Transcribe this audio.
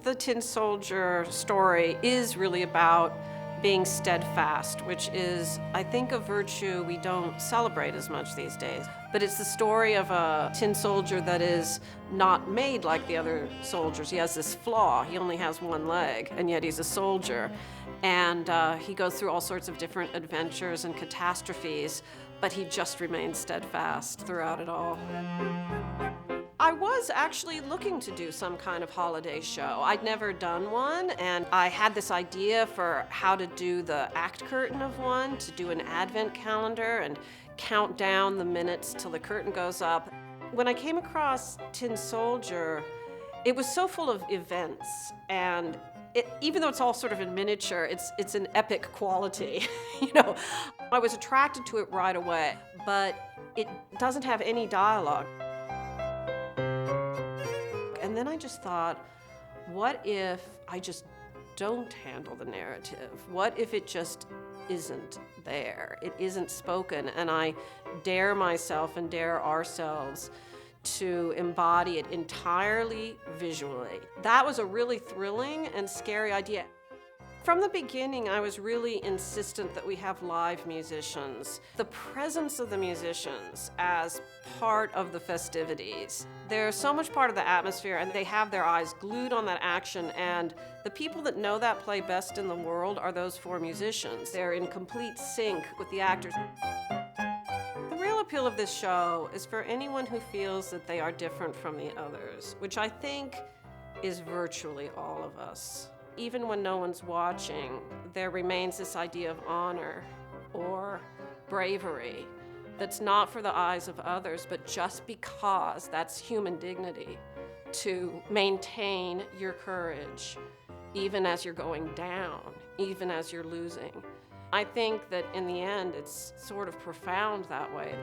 The Tin Soldier story is really about being steadfast, which is, I think, a virtue we don't celebrate as much these days. But it's the story of a tin soldier that is not made like the other soldiers. He has this flaw. He only has one leg, and yet he's a soldier. And he goes through all sorts of different adventures and catastrophes, but he just remains steadfast throughout it all. I was actually looking to do some kind of holiday show. I'd never done one, and I had this idea for how to do the act curtain of one, to do an advent calendar and count down the minutes till the curtain goes up. When I came across Tin Soldier, it was so full of events, and even though it's all sort of in miniature, it's an epic quality. You know, I was attracted to it right away, but it doesn't have any dialogue. And then I just thought, what if I just don't handle the narrative? What if it just isn't there? It isn't spoken, and I dare myself and dare ourselves to embody it entirely visually. That was a really thrilling and scary idea. From the beginning, I was really insistent that we have live musicians. The presence of the musicians as part of the festivities. They're so much part of the atmosphere, and they have their eyes glued on that action, and the people that know that play best in the world are those four musicians. They're in complete sync with the actors. The real appeal of this show is for anyone who feels that they are different from the others, which I think is virtually all of us. Even when no one's watching, there remains this idea of honor or bravery that's not for the eyes of others, but just because that's human dignity, to maintain your courage, even as you're going down, even as you're losing. I think that in the end, it's sort of profound that way.